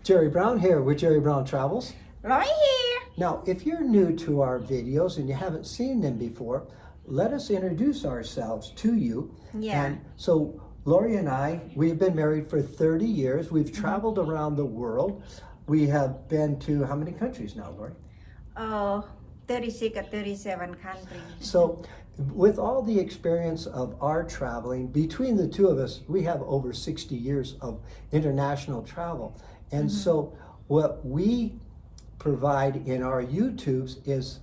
Jerry Brown here with Jerry Brown Travels. Right here. Now, if you're new to our videos and you haven't seen them before, let us introduce ourselves to you. Yeah. And so Lori and I, we've been married for 30 years. We've traveled around the world. We have been to how many countries now, Lori? 36 or 37 countries. So with all the experience of our traveling, between the two of us, we have over 60 years of international travel. And so what we provide in our YouTubes is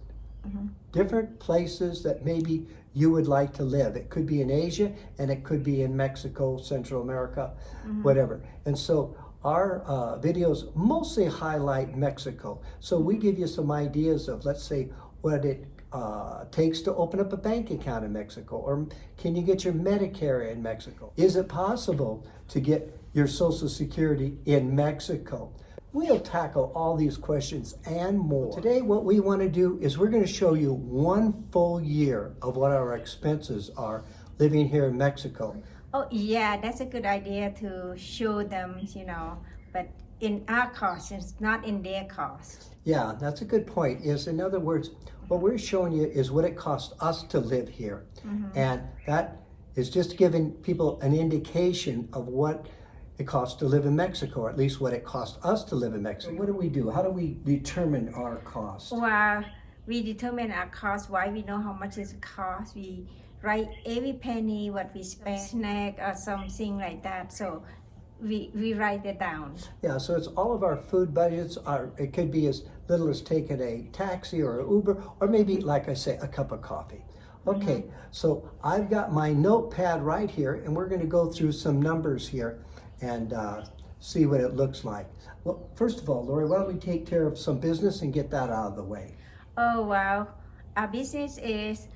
different places that maybe you would like to live. It could be in Asia and it could be in Mexico, Central America, whatever. And so our videos mostly highlight Mexico. So we give you some ideas of, let's say, what it takes to open up a bank account in Mexico, or can you get your Medicare in Mexico? Is it possible to get your Social Security in Mexico? We'll tackle all these questions and more. Today, what we want to do is we're going to show you one full year of what our expenses are living here in Mexico. Oh, yeah, that's a good idea to show them, but in our cost, it's not in their cost. Yeah, that's a good point. In other words, what we're showing you is what it costs us to live here. And that is just giving people an indication of what it costs to live in Mexico, or at least what it costs us to live in Mexico. What do? How do we determine our cost? Well, we determine our cost. Why we know how much it costs. We write every penny what we spend, snack or something like that. So we write it down. Yeah, so it's all of our food budgets. It could be as little as taking a taxi or an Uber, or maybe, like I say, a cup of coffee. Okay, so I've got my notepad right here, and we're going to go through some numbers here and see what it looks like. Well, first of all, Lori, why don't we take care of some business and get that out of the way? Oh, wow. Our business is,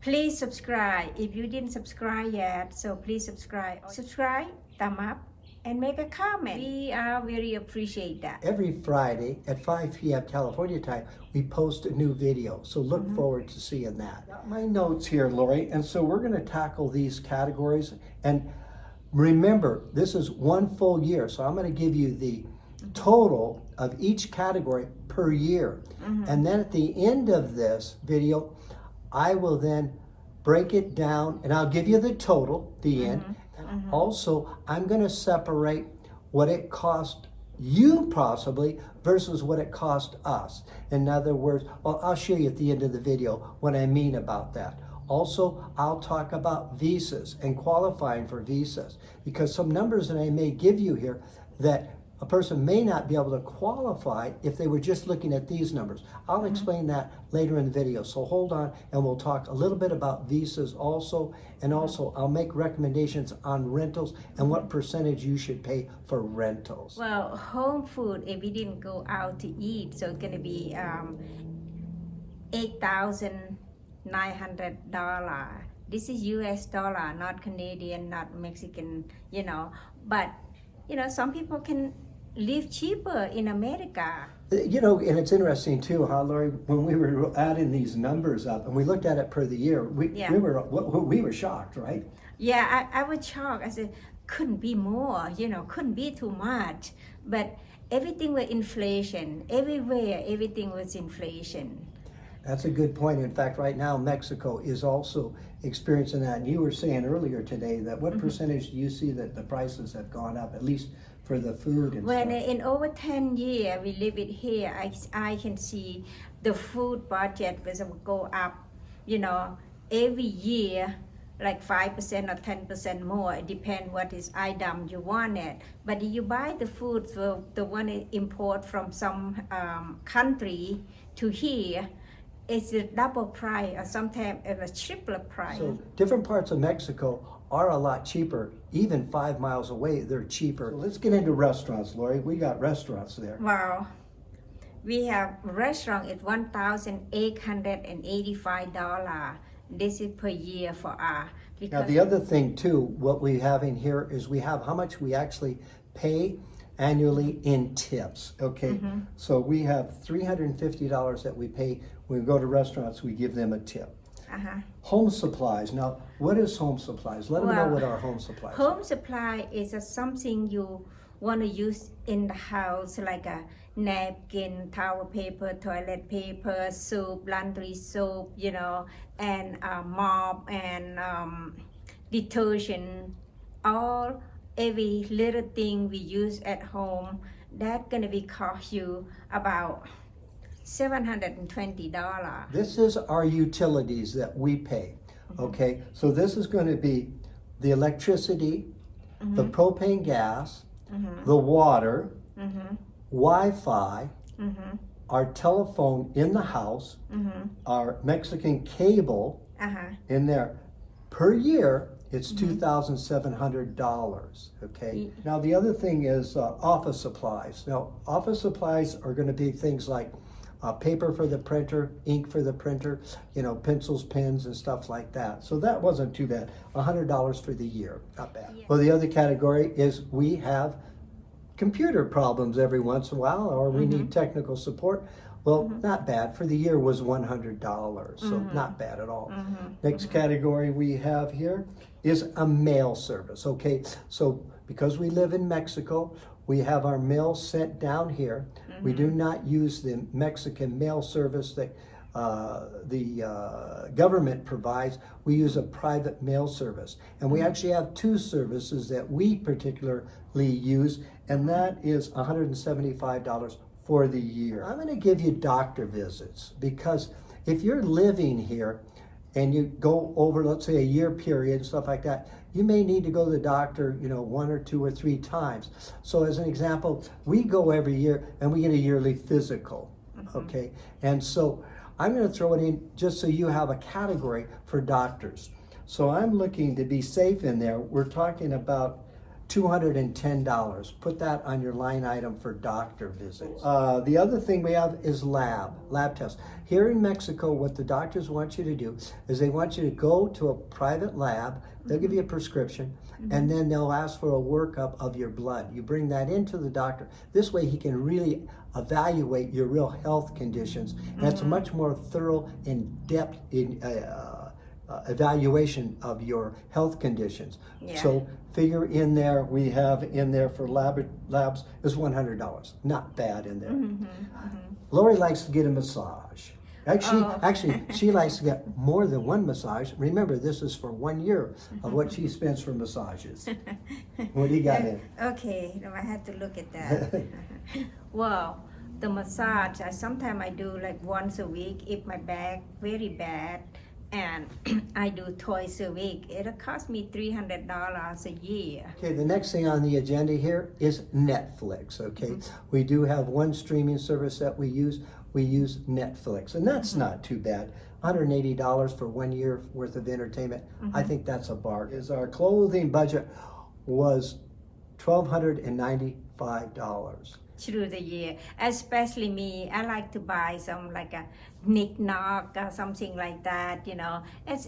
please subscribe. If you didn't subscribe yet, so please subscribe. Subscribe, thumb up, and make a comment. We really appreciate that. Every Friday at 5 p.m. California time, we post a new video. So look forward to seeing that. Got my notes here, Lori, and so we're going to tackle these categories. And remember, this is one full year, so I'm going to give you the total of each category per year. And then at the end of this video, I will then break it down, and I'll give you the total, the end. Also, I'm going to separate what it cost you possibly versus what it cost us. In other words, well, I'll show you at the end of the video what I mean about that. Also, I'll talk about visas and qualifying for visas, because some numbers that I may give you here that a person may not be able to qualify if they were just looking at these numbers. I'll explain that later in the video, so hold on, and we'll talk a little bit about visas also, and also I'll make recommendations on rentals and what percentage you should pay for rentals. Well, home food, if we didn't go out to eat, so it's going to be $8,900. This is US dollar, not Canadian, not Mexican, but some people can live cheaper in America. And it's interesting too, huh, Lori, when we were adding these numbers up and we looked at it per the year, we were shocked, right? Yeah, I was shocked. I said, couldn't be more, couldn't be too much. But everything was inflation. Everywhere, everything was inflation. That's a good point. In fact, right now, Mexico is also experiencing that. And you were saying earlier today that what percentage do you see that the prices have gone up, at least for the food and When stuff? in over 10 years we live it here, I can see the food budget will go up, every year, like 5% or 10% more. It depends what is item you want it. But if you buy the food, the one import from some country to here, it's a double price, or sometimes it's a triple price. So different parts of Mexico are a lot cheaper. Even 5 miles away, they're cheaper. So let's get into restaurants, Lori. We got restaurants there. Wow. We have restaurant at $1,885. This is per year for us. Now the other thing too, what we have in here is we have how much we actually pay annually in tips, okay? So we have $350 that we pay when we go to restaurants, we give them a tip. Home supplies. Now, what is home supplies? Let them know what our home supplies are. Home supply is something you want to use in the house, like a napkin, towel paper, toilet paper, soap, laundry soap, and mop and detergent, all every little thing we use at home, that's gonna be cost you about $720. This is our utilities that we pay. Okay, so this is going to be the electricity, the propane gas, the water, Wi-Fi, our telephone in the house, our Mexican cable in there. Per year, it's $2,700. Okay. Now the other thing is office supplies. Now office supplies are going to be things like paper for the printer, ink for the printer, pencils, pens, and stuff like that. So that wasn't too bad. $100 for the year, not bad. Yeah. Well, the other category is we have computer problems every once in a while, or we need technical support. Well, not bad. For the year was $100, so not bad at all. Next category we have here is a mail service. Okay, so because we live in Mexico, we have our mail sent down here. We do not use the Mexican mail service that the government provides. We use a private mail service. And we actually have two services that we particularly use, and that is $175 for the year. I'm going to give you doctor visits, because if you're living here and you go over, let's say, a year period and stuff like that, you may need to go to the doctor, 1 or 2 or 3 times. So as an example, we go every year and we get a yearly physical, okay? And so I'm going to throw it in just so you have a category for doctors. So I'm looking to be safe in there. We're talking about $210. Put that on your line item for doctor visits. The other thing we have is lab tests. Here in Mexico, what the doctors want you to do is they want you to go to a private lab. They'll give you a prescription, and then they'll ask for a workup of your blood. You bring that into the doctor. This way he can really evaluate your real health conditions. And it's a much more thorough, in-depth evaluation of your health conditions. Yeah. So figure in there, we have in there for labs is $100. Not bad in there. Lori likes to get a massage. Actually, she likes to get more than one massage. Remember, this is for 1 year of what she spends for massages. What do you got in? Okay, I had to look at that. Well, the massage, sometimes I do like once a week if my back very bad, and I do twice a week. It'll cost me $300 a year. Okay, the next thing on the agenda here is Netflix, okay? We do have one streaming service that we use. We use Netflix, and that's not too bad. $180 for 1 year worth of entertainment. I think that's a bargain. Our clothing budget was $1,295. Through the year, especially me, I like to buy some like a knick-knack or something like that,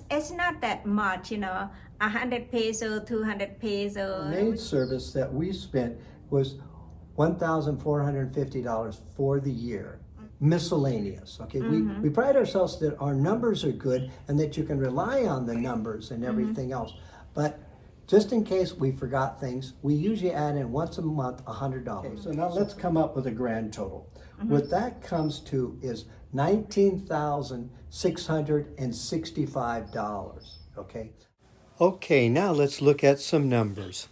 It's not that much, 100 peso, 200 peso. The maid service that we spent was $1,450 for the year. Miscellaneous, okay? We pride ourselves that our numbers are good and that you can rely on the numbers and everything else. But just in case we forgot things, we usually add in once a month $100. Okay, so now let's come up with a grand total. What that comes to is $19,665, okay? Okay, now let's look at some numbers.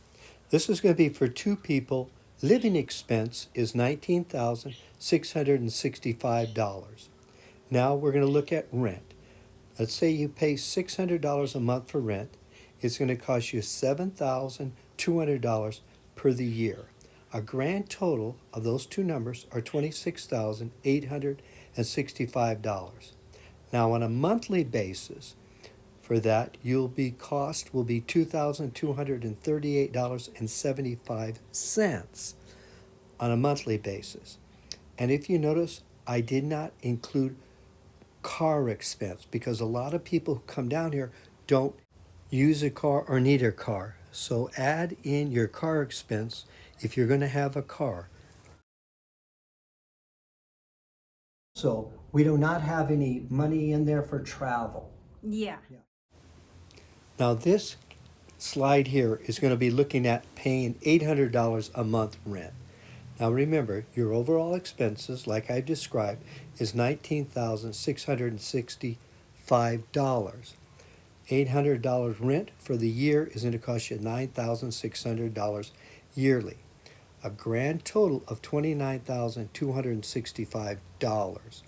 This is going to be for 2 people. Living expense is $19,665. Now we're going to look at rent. Let's say you pay $600 a month for rent. It's going to cost you $7,200 per the year. A grand total of those 2 numbers are $26,865. Now on a monthly basis, for that, cost will be $2,238.75 on a monthly basis. And if you notice, I did not include car expense, because a lot of people who come down here don't use a car or need a car. So add in your car expense if you're going to have a car. So we do not have any money in there for travel. Yeah. Now this slide here is going to be looking at paying $800 a month rent. Now remember, your overall expenses, like I described, is $19,665. $800 rent for the year is going to cost you $9,600 yearly. A grand total of $29,265.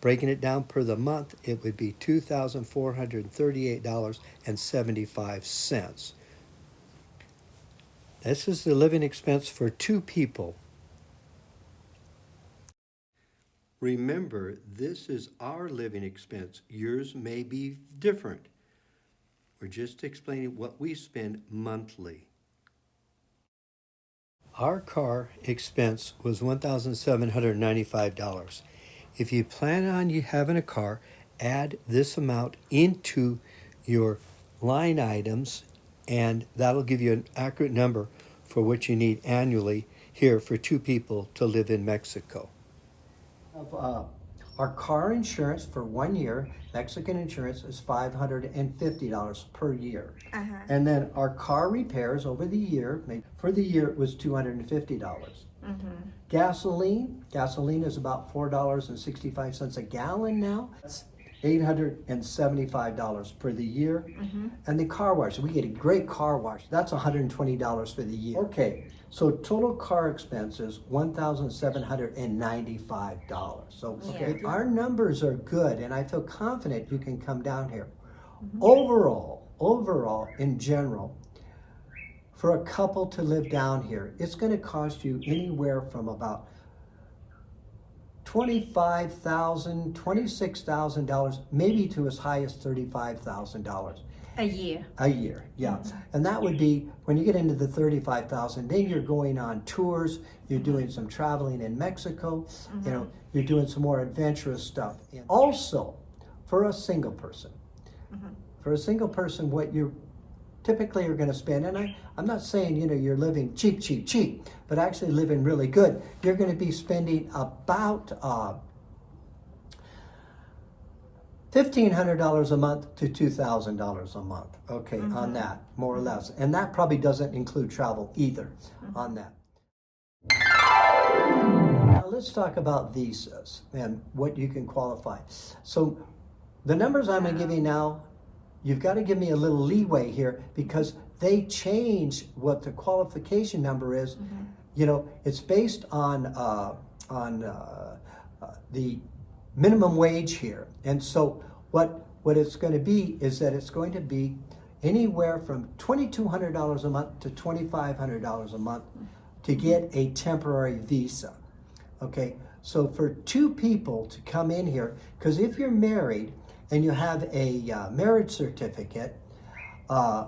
Breaking it down per the month, it would be $2,438.75. This is the living expense for 2 people. Remember, this is our living expense. Yours may be different. We're just explaining what we spend monthly. Our car expense was $1,795. If you plan on you having a car, add this amount into your line items, and that'll give you an accurate number for what you need annually here for 2 people to live in Mexico. Our car insurance for 1 year, Mexican insurance, is $550 per year. And then our car repairs over the year, for the year, it was $250. Gasoline is about $4.65 a gallon now. That's $875 per the year. And the car wash, we get a great car wash. That's $120 for the year. Okay, so total car expense is $1,795. So okay, our numbers are good, and I feel confident you can come down here. Overall, in general, for a couple to live down here, it's going to cost you anywhere from about $25,000, $26,000, maybe to as high as $35,000. A year. A year, yeah. And that would be, when you get into the $35,000, then you're going on tours, you're doing some traveling in Mexico, you know, you're doing some more adventurous stuff. Also, for a single person, what you typically are going to spend, and I'm not saying, you know, you're living cheap, but actually living really good. You're going to be spending about $1,500 a month to $2,000 a month, okay, on that, more or less. And that probably doesn't include travel either on that. Now let's talk about visas and what you can qualify. So the numbers I'm going to give you now, you've got to give me a little leeway here because they change what the qualification number is. You know, it's based on the minimum wage here. And so what it's going to be is that it's going to be anywhere from $2,200 a month to $2,500 a month to get a temporary visa. Okay, so for 2 people to come in here, because if you're married and you have a marriage certificate, a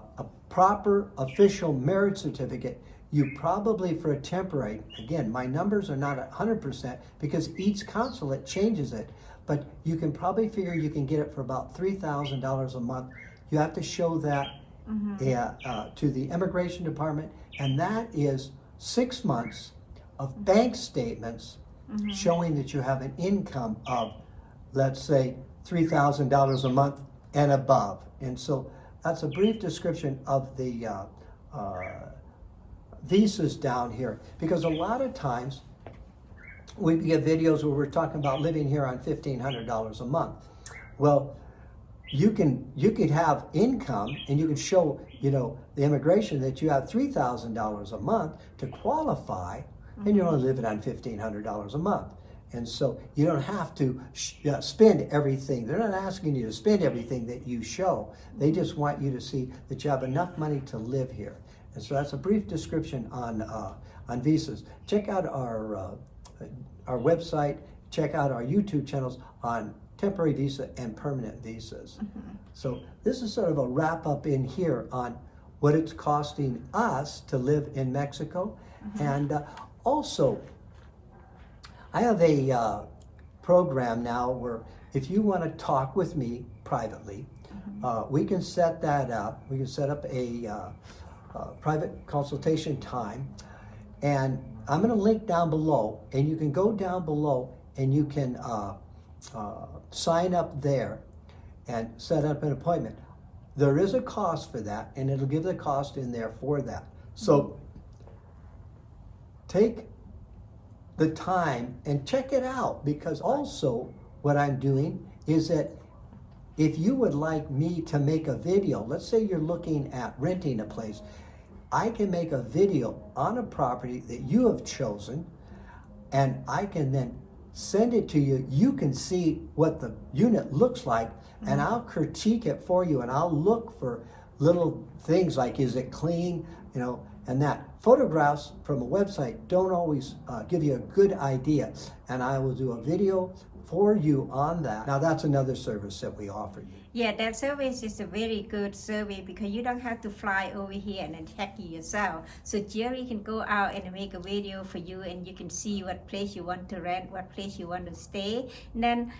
proper official marriage certificate, you probably, for a temporary, again, my numbers are not 100% because each consulate changes it, but you can probably figure you can get it for about $3,000 a month. You have to show that to the immigration department, and that is 6 months of bank statements showing that you have an income of, let's say, $3,000 a month and above. And so that's a brief description of the visas down here, because a lot of times we get videos where we're talking about living here on $1,500 a month. Well, you could have income and you can show, you know, the immigration that you have $3,000 a month to qualify, and you're only living on $1,500 a month. And so you don't have to spend everything. They're not asking you to spend everything that you show. They just want you to see that you have enough money to live here. And so that's a brief description on visas. Check out our website. Check out our YouTube channels on temporary visa and permanent visas. So this is sort of a wrap up in here on what it's costing us to live in Mexico. And also, I have a program now where if you want to talk with me privately, we can set that up. We can set up a private consultation time, and I'm going to link down below, and you can go down below and you can sign up there and set up an appointment. there is a cost for that, and it'll give the cost in there for that. So take the time and check it out, because also what I'm doing is that if you would like me to make a video, let's say you're looking at renting a place, I can make a video on a property that you have chosen, and I can then send it to you. You can see what the unit looks like, and I'll critique it for you, and I'll look for little things like, is it clean, and that. Photographs from a website don't always give you a good idea, and I will do a video for you on that. Now that's another service that we offer you. Yeah, that service is a very good service because you don't have to fly over here and check it yourself. So Jerry can go out and make a video for you, and you can see what place you want to rent, what place you want to stay. And then